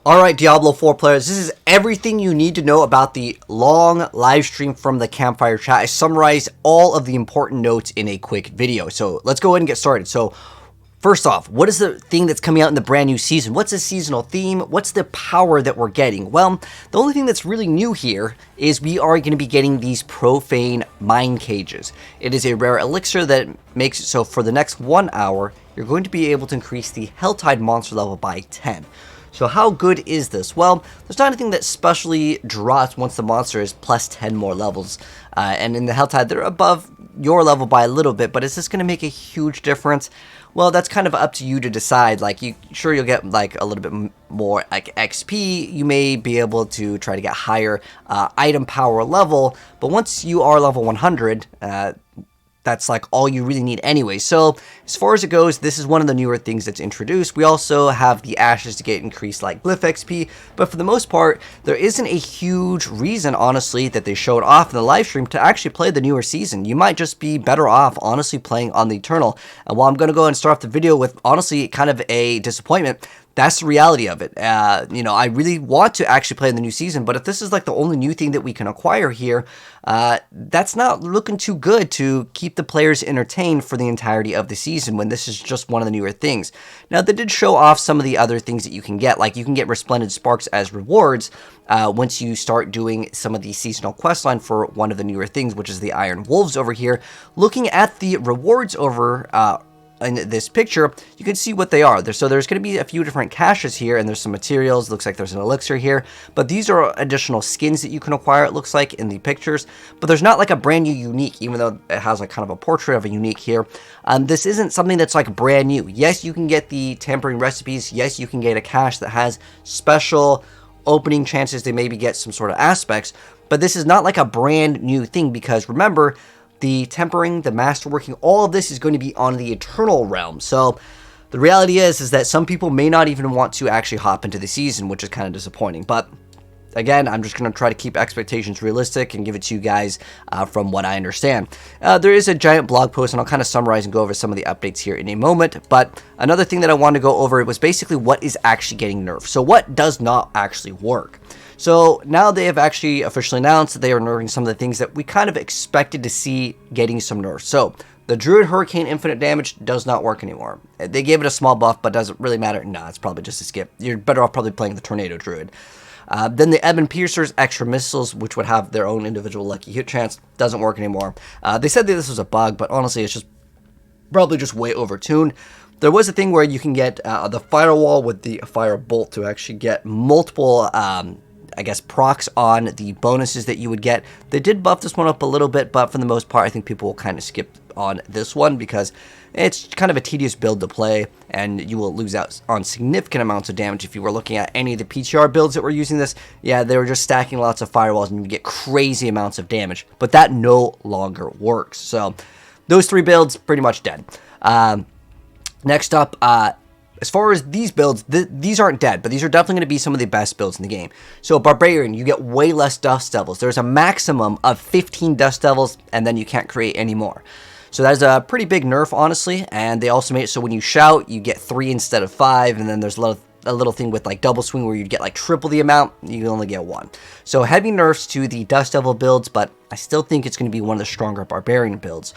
Alright, Diablo 4 players, this is everything you need to know about the long live stream from the Campfire chat. I summarized all of the important notes in a quick video. So let's go ahead and get started. So first off, what is the thing that's coming out in the brand new season? What's the seasonal theme? What's the power that we're getting? Well, the only thing that's really new here is we are going to be getting these profane mine cages. It is a rare elixir that makes it so for the next 1 hour, you're going to be able to increase the Helltide monster level by 10. So how good is this? Well, there's not anything that specially drops once the monster is plus 10 more levels. And in the Helltide, they're above your level by a little bit, but is this going to make a huge difference? Well, that's kind of up to you to decide. Like, you'll get like a little bit more like XP. You may be able to try to get higher item power level, but once you are level 100, that's like all you really need anyway. So as far as it goes, this is one of the newer things that's introduced. We also have the ashes to get increased like glyph XP, but for the most part, there isn't a huge reason, honestly, that they showed off in the live stream to actually play the newer season. You might just be better off, honestly, playing on the Eternal. And while I'm going to go and start off the video with, honestly, kind of a disappointment, that's the reality of it. I really want to actually play in the new season, but if this is like the only new thing that we can acquire here, that's not looking too good to keep the players entertained for the entirety of the season when this is just one of the newer things. Now, they did show off some of the other things that you can get, like you can get Resplendent Sparks as rewards once you start doing some of the seasonal questline for one of the newer things, which is the Iron Wolves over here. Looking at the rewards over in this picture, you can see what they are. So there's going to be a few different caches here, and there's some materials. Looks like there's an elixir here, but these are additional skins that you can acquire, it looks like, in the pictures. But there's not like a brand new unique, even though it has like kind of a portrait of a unique here. This isn't something that's like brand new. Yes, you can get the tampering recipes. Yes, you can get a cache that has special opening chances to maybe get some sort of aspects, but this is not like a brand new thing, because remember, the tempering, the masterworking, all of this is going to be on the Eternal realm. So the reality is that some people may not even want to actually hop into the season, which is kind of disappointing. But again, I'm just going to try to keep expectations realistic and give it to you guys from what I understand. There is a giant blog post, and I'll kind of summarize and go over some of the updates here in a moment. But another thing that I wanted to go over was basically what is actually getting nerfed. So what does not actually work? So now they have actually officially announced that they are nerfing some of the things that we kind of expected to see getting some nerfs. So the Druid Hurricane infinite damage does not work anymore. They gave it a small buff, but does it really matter? Nah, it's probably just a skip. You're better off probably playing the Tornado Druid. Then the Ebon Piercer's extra missiles, which would have their own individual lucky hit chance, doesn't work anymore. They said that this was a bug, but honestly, it's just probably just way overtuned. There was a thing where you can get the Firewall with the Fire Bolt to actually get multiple procs on the bonuses that you would get. They did buff this one up a little bit, but for the most part, I think people will kind of skip on this one because it's kind of a tedious build to play, and you will lose out on significant amounts of damage. If you were looking at any of the PTR builds that were using this, yeah, they were just stacking lots of firewalls and you get crazy amounts of damage, but that no longer works. So those three builds pretty much dead. Next up, as far as these builds, these aren't dead, but these are definitely going to be some of the best builds in the game. So Barbarian, you get way less Dust Devils. There's a maximum of 15 Dust Devils, and then you can't create any more. So that is a pretty big nerf, honestly, and they also made it so when you shout, you get 3 instead of 5, and then there's a little thing with like double swing where you'd get like triple the amount, you can only get 1. So heavy nerfs to the Dust Devil builds, but I still think it's going to be one of the stronger Barbarian builds.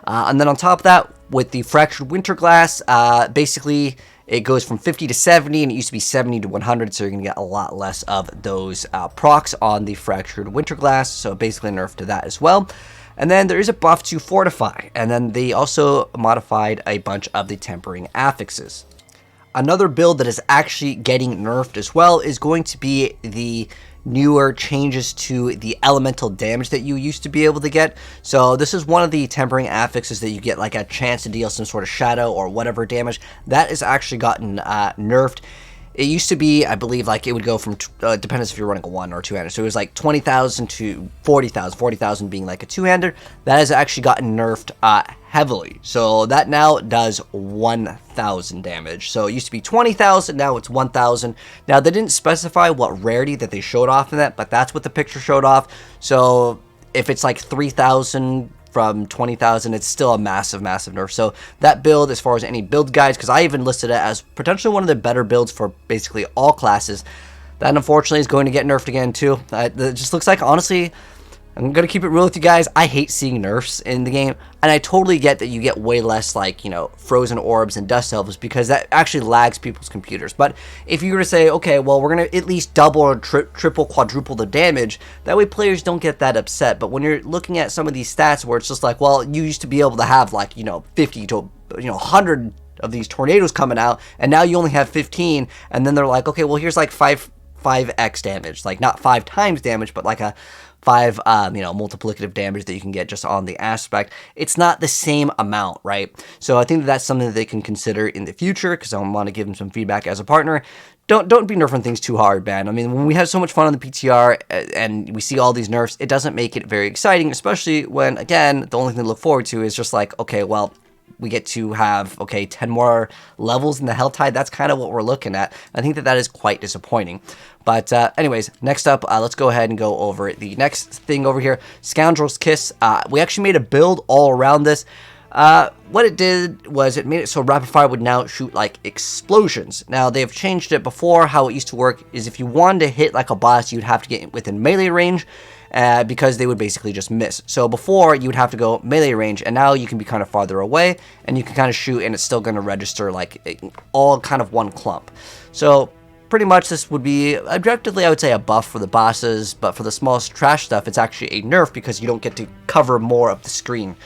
And then on top of that, with the Fractured Winterglass, basically it goes from 50 to 70, and it used to be 70 to 100, so you're going to get a lot less of those procs on the Fractured Winterglass, so basically a nerf to that as well. And then there is a buff to Fortify, and then they also modified a bunch of the Tempering affixes. Another build that is actually getting nerfed as well is going to be the newer changes to the elemental damage that you used to be able to get. So this is one of the tempering affixes that you get like a chance to deal some sort of shadow or whatever damage. That has actually gotten nerfed. It used to be, I believe, like it would go from, depends if you're running a 1 or 2-hander. So it was like 20,000 to 40,000, 40,000 being like a 2-hander. That has actually gotten nerfed heavily. So that now does 1,000 damage. So it used to be 20,000, now it's 1,000. Now they didn't specify what rarity that they showed off in that, but that's what the picture showed off. So if it's like 3,000 from 20,000, it's still a massive nerf. So that build, as far as any build guides, because I even listed it as potentially one of the better builds for basically all classes, That unfortunately is going to get nerfed again too. It just looks like, honestly, I'm going to keep it real with you guys. I hate seeing nerfs in the game, and I totally get that you get way less, like, you know, frozen orbs and dust devils, because that actually lags people's computers. But if you were to say, okay, well, we're going to at least double or triple, quadruple the damage, that way players don't get that upset. But when you're looking at some of these stats where it's just like, well, you used to be able to have, like, you know, 50 to, 100 of these tornadoes coming out, and now you only have 15, and then they're like, okay, well, here's like 5x damage, like not 5 times damage, but like a 5 multiplicative damage that you can get just on the aspect. It's not the same amount, right? So I think that that's something that they can consider in the future, because I want to give them some feedback as a partner. Don't be nerfing things too hard, man. I mean, when we have so much fun on the PTR and we see all these nerfs, it doesn't make it very exciting, especially when, again, the only thing to look forward to is just like, okay, well, we get to have, 10 more levels in the Hell Tide. That's kind of what we're looking at. I think that is quite disappointing. But anyways, next up, let's go ahead and go over the next thing over here. Scoundrels Kiss. We actually made a build all around this. What it did was it made it so rapid fire would now shoot like explosions. Now they've changed it. Before, how it used to work is if you wanted to hit like a boss, you'd have to get within melee range. Because they would basically just miss. So before, you would have to go melee range, and now you can be kind of farther away, and you can kind of shoot, and it's still going to register like all kind of one clump. So pretty much this would be, objectively, I would say a buff for the bosses, but for the smallest trash stuff, it's actually a nerf because you don't get to cover more of the screen.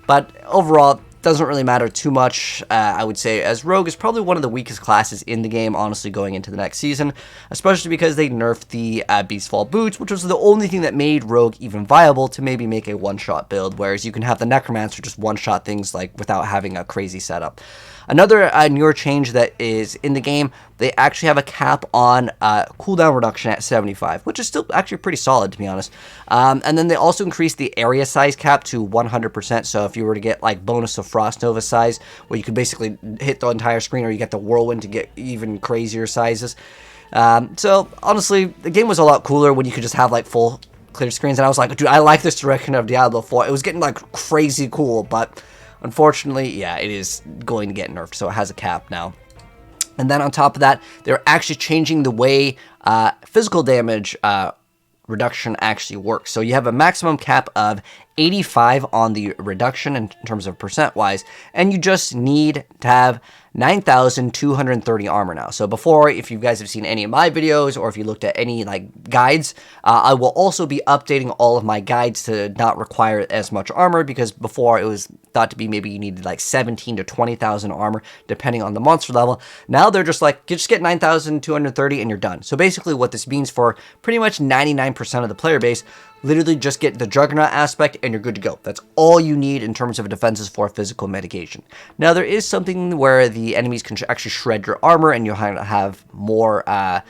But overall, doesn't really matter too much. I would say, as Rogue is probably one of the weakest classes in the game, honestly, going into the next season, especially because they nerfed the Beastfall boots, which was the only thing that made Rogue even viable to maybe make a one-shot build, whereas you can have the Necromancer just one-shot things like without having a crazy setup. Another newer change that is in the game, they actually have a cap on cooldown reduction at 75, which is still actually pretty solid, to be honest. And then they also increased the area size cap to 100%, so if you were to get like bonus of Frost Nova size, where you could basically hit the entire screen, or you get the Whirlwind to get even crazier sizes. So honestly, the game was a lot cooler when you could just have like full clear screens, and I was like, dude, I like this direction of Diablo 4. It was getting like crazy cool, but unfortunately, yeah, it is going to get nerfed, so it has a cap now. And then on top of that, they're actually changing the way physical damage reduction actually works. So you have a maximum cap of 85 on the reduction in terms of percent-wise, and you just need to have 9,230 armor now. So before, if you guys have seen any of my videos, or if you looked at any like guides, I will also be updating all of my guides to not require as much armor, because before it was thought to be maybe you needed like 17 to 20,000 armor depending on the monster level. Now they're just like, just get 9,230 and you're done. So basically what this means for pretty much 99% of the player base, literally just get the Juggernaut aspect and you're good to go. That's all you need in terms of defenses for physical mitigation. Now there is something where the enemies can actually shred your armor, and you'll have more armor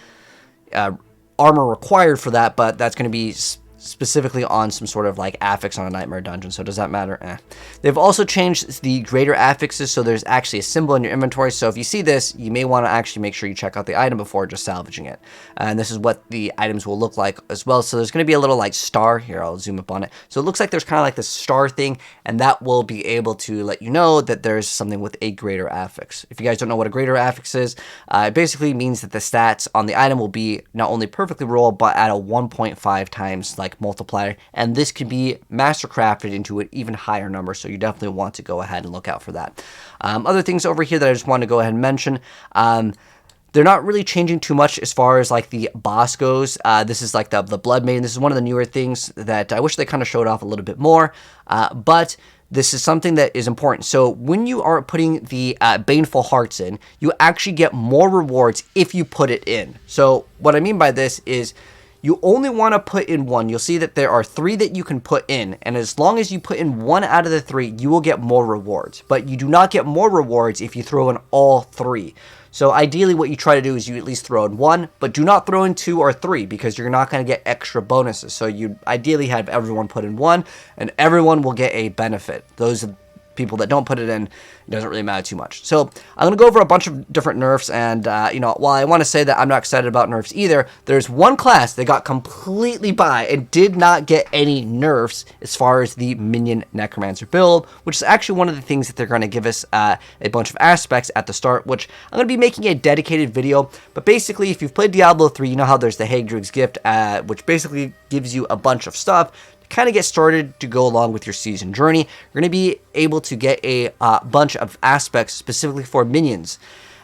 required for that, but that's going to be specifically on some sort of like affix on a nightmare dungeon, so does that matter? They've also changed the greater affixes, so there's actually a symbol in your inventory, so if you see this, you may want to actually make sure you check out the item before just salvaging it. And this is what the items will look like as well. So there's going to be a little like star here. I'll zoom up on it. So it looks like there's kind of like this star thing, and that will be able to let you know that there's something with a greater affix. If you guys don't know what a greater affix is, it basically means that the stats on the item will be not only perfectly rolled, but at a 1.5 times like multiplier, and this can be mastercrafted into an even higher number, so you definitely want to go ahead and look out for that. Other things over here that I just want to go ahead and mention, they're not really changing too much as far as like the boss goes. This is like the Blood Maiden. This is one of the newer things that I wish they kind of showed off a little bit more, but this is something that is important. So when you are putting the Baneful Hearts in, you actually get more rewards if you put it in. So what I mean by this is you only want to put in one. You'll see that there are 3 that you can put in, and as long as you put in 1 out of the 3, you will get more rewards. But you do not get more rewards if you throw in all 3. So ideally what you try to do is you at least throw in 1, but do not throw in 2 or 3, because you're not going to get extra bonuses. So you ideally have everyone put in 1, and everyone will get a benefit. Those people that don't put it in, it doesn't really matter too much. So I'm going to go over a bunch of different nerfs, and you know, while I want to say that I'm not excited about nerfs either, there's one class that got completely by and did not get any nerfs as far as the Minion Necromancer build, which is actually one of the things that they're going to give us a bunch of aspects at the start, which I'm going to be making a dedicated video. But basically, if you've played Diablo 3, you know how there's the Hagrid's Gift, which basically gives you a bunch of stuff kind of get started to go along with your season journey. You're going to be able to get a bunch of aspects specifically for minions.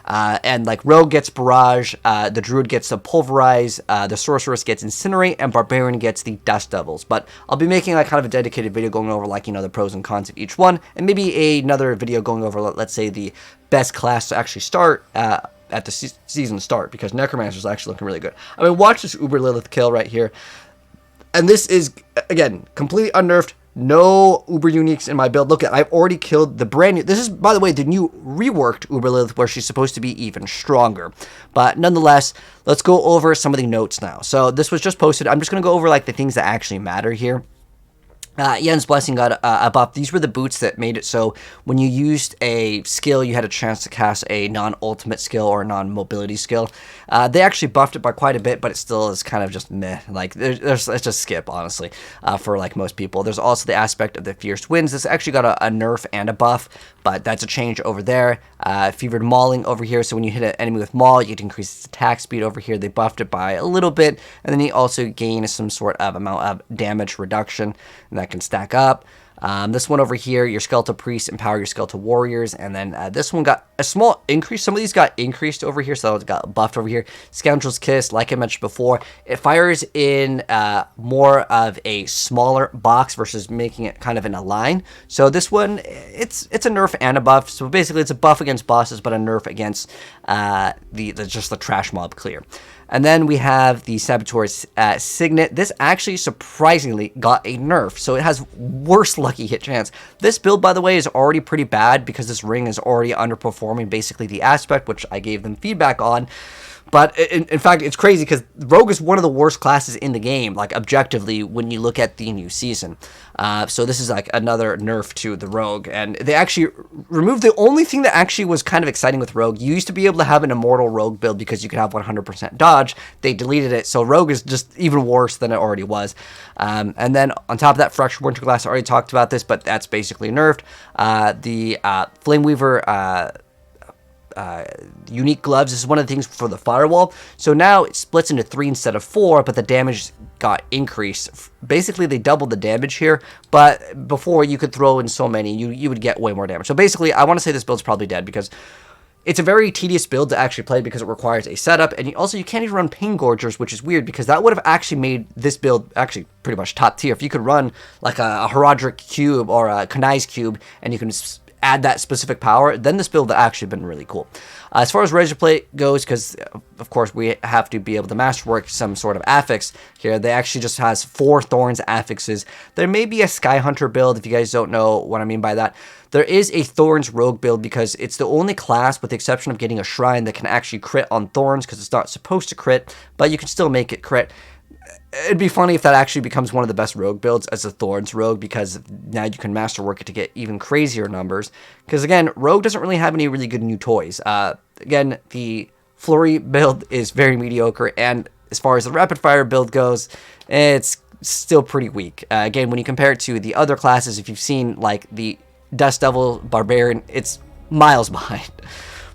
And like Rogue gets Barrage, the Druid gets the Pulverize, the Sorceress gets Incinerate, and Barbarian gets the Dust Devils. But I'll be making like kind of a dedicated video going over like, you know, the pros and cons of each one, and maybe another video going over, let's say, the best class to actually start at the season start, because Necromancer is actually looking really good. I mean, watch this Uber Lilith kill right here. And this is, again, completely unnerfed. No Uber Uniques in my build. Look, I've already killed the brand new... This is, by the way, the new reworked Uber Lilith, where she's supposed to be even stronger. But nonetheless, let's go over some of the notes now. So this was just posted. I'm just going to go over like the things that actually matter here. Yen's Blessing got a buff. These were the boots that made it so when you used a skill, you had a chance to cast a non-ultimate skill or a non-mobility skill. They actually buffed it by quite a bit, but it still is kind of just meh. Like, it's just skip, honestly, for like most people. There's also the aspect of the Fierce Winds. This actually got a nerf and a buff, but that's a change over there. Fevered Mauling over here, so when you hit an enemy with Maul, you get to increase its attack speed over here. They buffed it by a little bit, and then you also gain some sort of amount of damage reduction, and that can stack up. This one over here, your Skeletal Priests empower your Skeletal Warriors, and then this one got a small increase. Some of these got increased over here, so it got buffed over here. Scoundrels Kiss, like I mentioned before, it fires in more of a smaller box versus making it kind of in a line. So this one, it's a nerf and a buff. So basically, it's a buff against bosses, but a nerf against just the trash mob clear. And then we have the Saboteur's Signet. This actually surprisingly got a nerf, so it has worse lucky hit chance. This build, by the way, is already pretty bad because this ring is already underperforming basically the aspect, which I gave them feedback on. But in fact, it's crazy because Rogue is one of the worst classes in the game, like objectively, when you look at the new season. So this is like another nerf to the Rogue. And they actually removed the only thing that actually was kind of exciting with Rogue. You used to be able to have an immortal Rogue build because you could have 100% dodge. They deleted it, so Rogue is just even worse than it already was. And then on top of that, Fractured Winterglass, I already talked about this, but that's basically nerfed. The Flame Weaver... unique gloves. This is one of the things for the firewall. So now it splits into 3 instead of 4, but the damage got increased. Basically, they doubled the damage here, but before you could throw in so many, you would get way more damage. So basically, I want to say this build's probably dead because it's a very tedious build to actually play because it requires a setup, and you can't even run Pain Gorgers, which is weird because that would have actually made this build actually pretty much top tier. If you could run like a Herodric Cube or a Kanai's Cube, and you can add that specific power, then this build would actually been really cool. As far as Razor Plate goes, because of course we have to be able to masterwork some sort of affix here, they actually just has 4 Thorns affixes. There may be a Sky Hunter build, if you guys don't know what I mean by that. There is a Thorns Rogue build because it's the only class, with the exception of getting a Shrine, that can actually crit on Thorns because it's not supposed to crit, but you can still make it crit. It'd be funny if that actually becomes one of the best Rogue builds as a Thorns Rogue, because now you can masterwork it to get even crazier numbers. Because again, Rogue doesn't really have any really good new toys. Again, the Flurry build is very mediocre, and as far as the Rapid Fire build goes, it's still pretty weak. Again, when you compare it to the other classes, if you've seen like the Dust Devil Barbarian, it's miles behind.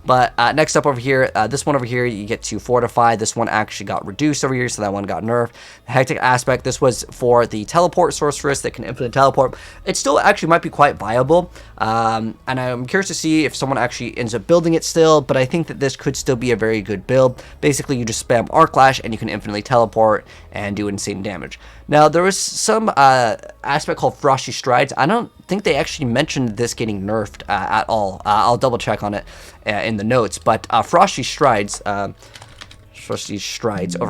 But next up over here, this one over here, you get to Fortify. This one actually got reduced over here, so that one got nerfed. The Hectic Aspect, this was for the Teleport Sorceress that can infinite teleport. It still actually might be quite viable, and I'm curious to see if someone actually ends up building it still, but I think that this could still be a very good build. Basically, you just spam Arc Lash, and you can infinitely teleport and do insane damage. Now, there was some aspect called Frosty Strides. I don't think they actually mentioned this getting nerfed at all. I'll double check on it in the notes, but Frosty Strides over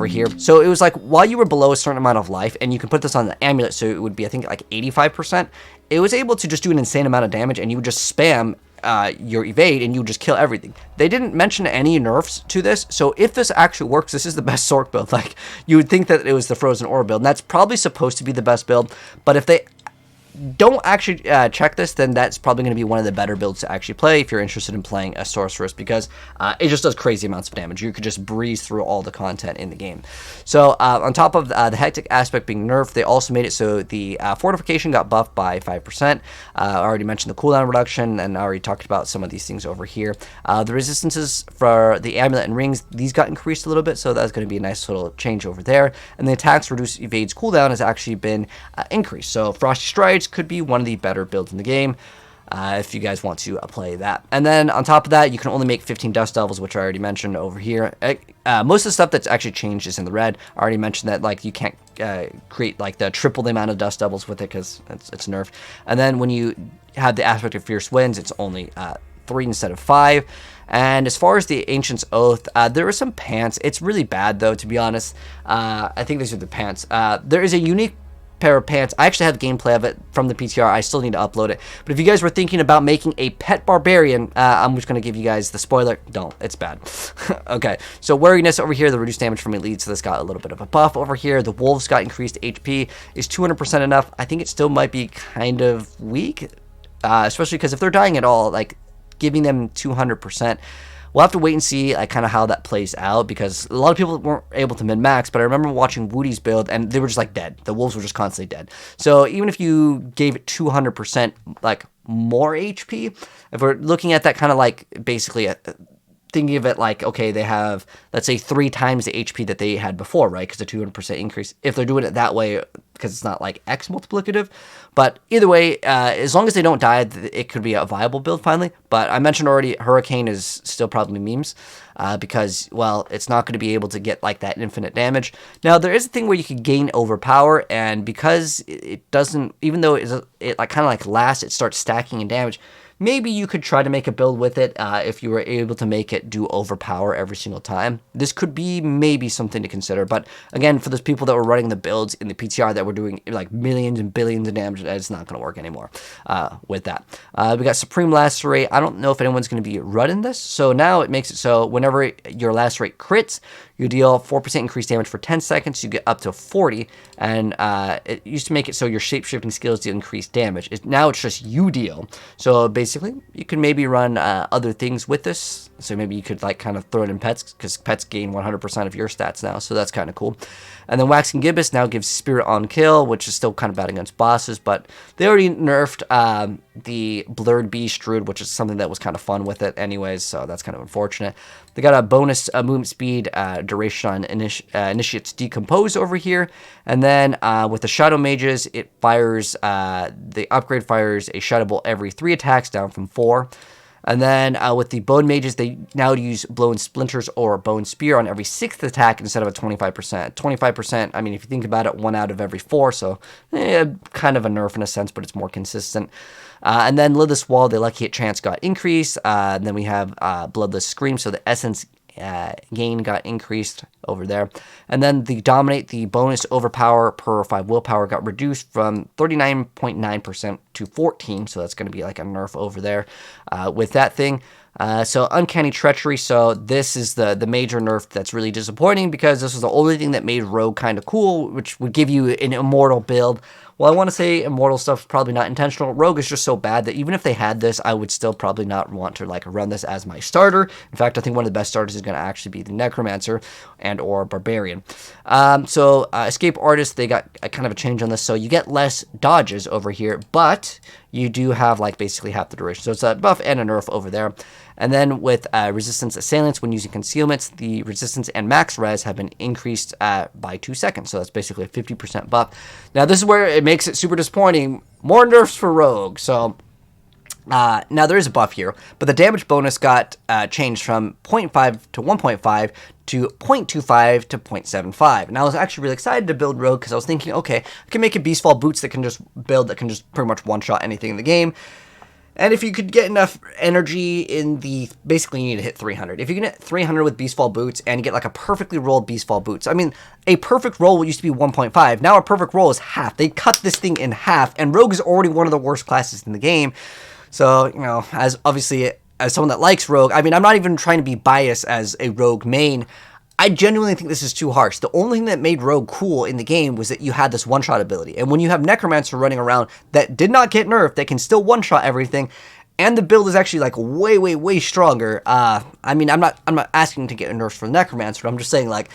here. So it was like while you were below a certain amount of life, and you can put this on the amulet, so it would be, I think, like 85%. It was able to just do an insane amount of damage, and you would just spam your evade, and you would just kill everything. They didn't mention any nerfs to this, so if this actually works, this is the best Sorc build. Like, you would think that it was the Frozen Ore build, and that's probably supposed to be the best build, but if they don't actually check this, then that's probably going to be one of the better builds to actually play if you're interested in playing a Sorceress, because it just does crazy amounts of damage. You could just breeze through all the content in the game. So on top of the Hectic aspect being nerfed, they also made it so the fortification got buffed by 5%. I already mentioned the cooldown reduction, and I already talked about some of these things over here. The resistances for the amulet and rings, these got increased a little bit, so that's going to be a nice little change over there. And the attacks reduce evades cooldown has actually been increased. So Frosty Strides could be one of the better builds in the game. If you guys want to play that. And then on top of that, you can only make 15 Dust Devils, which I already mentioned over here. Most of the stuff that's actually changed is in the red. I already mentioned that, like, you can't create like the triple the amount of Dust Devils with it because it's nerfed. And then when you have the aspect of Fierce Winds, it's only 3 instead of 5. And as far as the Ancient's Oath, there are some pants. It's really bad, though, to be honest. I think these are the pants. There is a unique pair of pants. I actually have gameplay of it from the PTR. I still need to upload it. But if you guys were thinking about making a pet barbarian, I'm just going to give you guys the spoiler. Don't. It's bad. Okay. So wariness over here, the reduced damage from elite. So this got a little bit of a buff over here. The wolves got increased HP. Is 200% enough? I think it still might be kind of weak. Especially because if they're dying at all, like giving them 200%. We'll have to wait and see kind of how that plays out, because a lot of people weren't able to min-max, but I remember watching Woody's build, and they were just, like, dead. The wolves were just constantly dead. So even if you gave it 200%, like, more HP, if we're looking at that kind of, like, basically thinking of it like, okay, they have, let's say, 3 times the HP that they had before, right? Because the 200% increase, if they're doing it that way, because it's not like X multiplicative. But either way, as long as they don't die, it could be a viable build finally. But I mentioned already, Hurricane is still probably memes, because, well, it's not going to be able to get like that infinite damage. Now, there is a thing where you can gain overpower, and because it doesn't, even though it like kind of like lasts, it starts stacking in damage. Maybe you could try to make a build with it if you were able to make it do overpower every single time. This could be maybe something to consider. But again, for those people that were running the builds in the PTR that were doing like millions and billions of damage, it's not going to work anymore with that. We got Supreme Lacerate. I don't know if anyone's going to be running this. So now it makes it so whenever your Lacerate crits, you deal 4% increased damage for 10 seconds. You get up to 40. And it used to make it so your shape-shifting skills deal increased damage. Now it's just you deal. So basically, you can maybe run other things with this. So maybe you could like kind of throw it in pets, because pets gain 100% of your stats now. So that's kind of cool. And then Waxing Gibbous now gives Spirit on Kill, which is still kind of bad against bosses. But they already nerfed the Blurred Beast Druid, which is something that was kind of fun with it anyways. So that's kind of unfortunate. They got a bonus movement speed duration on Initiates Decompose over here. And then with the Shadow Mages, it fires, the upgrade fires a Shadow Bolt every 3 attacks, down from 4. And then with the Bone Mages, they now use Blown Splinters or Bone Spear on every 6th attack instead of a 25%. 25%, I mean, if you think about it, 1 out of every 4, so kind of a nerf in a sense, but it's more consistent. And then Lidless Wall, the Lucky Hit chance got increased. And then we have Bloodless Scream, so the essence gain got increased over there. And then the Dominate, the bonus overpower per 5 willpower got reduced from 39.9% to 14, so that's going to be like a nerf over there with that thing. So Uncanny Treachery, so this is the major nerf that's really disappointing, because this was the only thing that made Rogue kind of cool, which would give you an Immortal build. Well, I want to say Immortal stuff is probably not intentional. Rogue is just so bad that even if they had this, I would still probably not want to like run this as my starter. In fact, I think one of the best starters is going to actually be the Necromancer and or Barbarian. So Escape Artist, they got kind of a change on this. So you get less dodges over here, but you do have like basically half the duration. So it's a buff and a nerf over there. And then with Resistance Assailants, when using concealments, the resistance and max res have been increased by 2 seconds. So that's basically a 50% buff. Now this is where it makes it super disappointing. More nerfs for Rogue. So now there is a buff here, but the damage bonus got changed from 0.5 to 1.5 to 0.25 to 0.75. And I was actually really excited to build Rogue, because I was thinking, okay, I can make a Beastfall Boots that can just build, that can just pretty much one-shot anything in the game. And if you could get enough energy in the, basically you need to hit 300. If you can hit 300 with Beastfall Boots and get like a perfectly rolled Beastfall Boots. I mean, a perfect roll used to be 1.5. Now a perfect roll is half. They cut this thing in half, and Rogue is already one of the worst classes in the game. So, you know, as obviously, as someone that likes Rogue, I mean, I'm not even trying to be biased as a Rogue main. I genuinely think this is too harsh. The only thing that made Rogue cool in the game was that you had this one-shot ability. And when you have Necromancer running around that did not get nerfed, that can still one-shot everything, and the build is actually like way, way, way stronger. I mean, I'm not asking to get a nerf for Necromancer, but I'm just saying, like,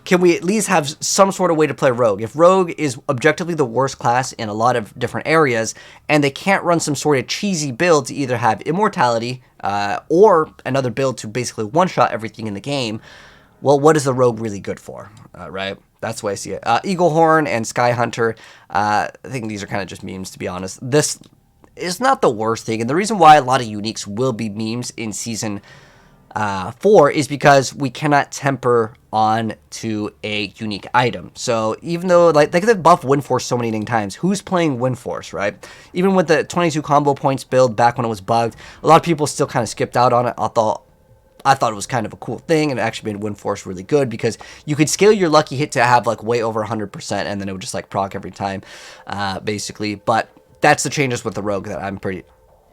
can we at least have some sort of way to play Rogue? If Rogue is objectively the worst class in a lot of different areas, and they can't run some sort of cheesy build to either have immortality or another build to basically one-shot everything in the game, well, what is the Rogue really good for, right? That's the way I see it. Eaglehorn and Sky Hunter, I think these are kind of just memes, to be honest. This is not the worst thing, and the reason why a lot of uniques will be memes in Season 4 is because we cannot temper on to a unique item. So even though, like, they could buff Wind Force so many times, who's playing Wind Force, right? Even with the 22 combo points build back when it was bugged, a lot of people still kind of skipped out on it. I thought it was kind of a cool thing, and it actually made Wind Force really good because you could scale your lucky hit to have like way over 100%, and then it would just like proc every time, basically. But that's the changes with the Rogue that I'm pretty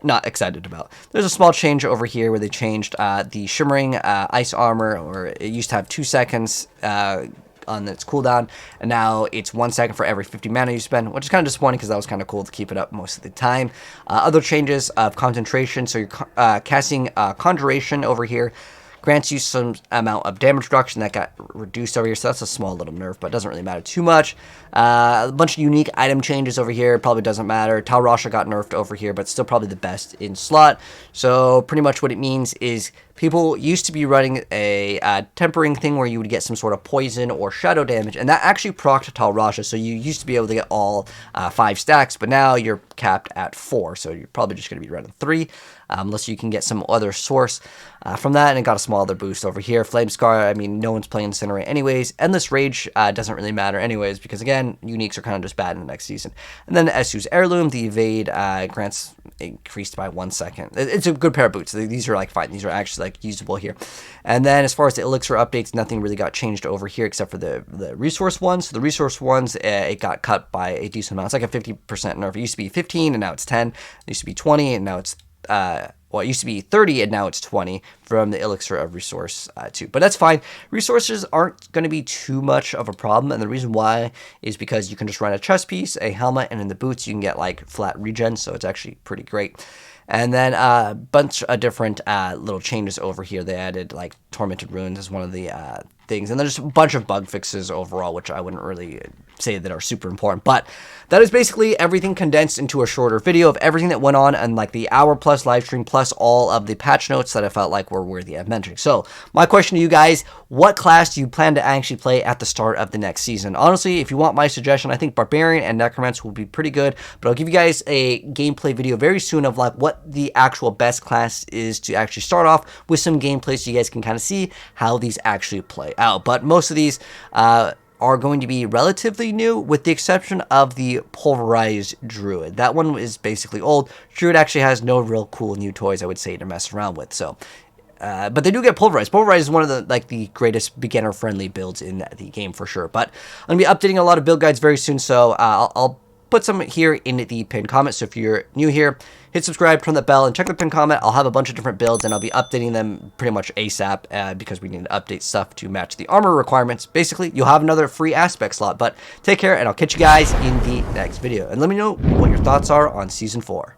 not excited about. There's a small change over here where they changed the Shimmering Ice Armor, or it used to have 2 seconds on its cooldown, and now it's 1 second for every 50 mana you spend, which is kind of disappointing because that was kind of cool to keep it up most of the time. Other changes of concentration, so you're casting Conjuration over here, grants you some amount of damage reduction that got reduced over here, so that's a small little nerf, but it doesn't really matter too much. A bunch of unique item changes over here, probably doesn't matter. Tal Rasha got nerfed over here, but still probably the best in slot. So pretty much what it means is people used to be running a tempering thing where you would get some sort of poison or shadow damage, and that actually procced Tal Rasha, so you used to be able to get all 5 stacks, but now you're capped at 4, so you're probably just going to be running 3, unless you can get some other source from that, and it got a small other boost over here. Flame Scar, I mean, no one's playing Incinerate anyways. Endless Rage doesn't really matter anyways, because again, uniques are kind of just bad in the next season. And then Esu's Heirloom, the evade grants increased by 1 second. It's a good pair of boots. These are like fine. These are actually like usable here. And then as far as the Elixir updates, nothing really got changed over here except for the resource ones. So the resource ones, it got cut by a decent amount. It's like a 50% nerf. It used to be 15 and now it's 10. It used to be 20 and now it's well, it used to be 30 and now it's 20 from the Elixir of Resource 2. But that's fine. Resources aren't going to be too much of a problem, and the reason why is because you can just run a chest piece, a helmet, and in the boots you can get like flat regen, so it's actually pretty great. And then a bunch of different little changes over here. They added like Tormented Runes as one of the things, and there's a bunch of bug fixes overall, which I wouldn't really say that are super important, but that is basically everything condensed into a shorter video of everything that went on and like the hour-plus live stream, plus all of the patch notes that I felt like were worthy of mentioning. So my question to you guys, what class do you plan to actually play at the start of the next season? Honestly, if you want my suggestion, I think Barbarian and Necromancer will be pretty good, but I'll give you guys a gameplay video very soon of like what the actual best class is to actually start off with some gameplay so you guys can kind of see how these actually play out. But most of these are going to be relatively new, with the exception of the Pulverized Druid. That one is basically old. Druid actually has no real cool new toys, I would say, to mess around with. So, but they do get Pulverized. Pulverized is one of the greatest beginner-friendly builds in the game for sure. But I'm going to be updating a lot of build guides very soon, so I'll put some here in the pinned comment. So if you're new here, hit subscribe, turn that bell, and check the pinned comment. I'll have a bunch of different builds, and I'll be updating them pretty much ASAP because we need to update stuff to match the armor requirements. Basically, you'll have another free aspect slot. But take care, and I'll catch you guys in the next video. And let me know what your thoughts are on Season 4.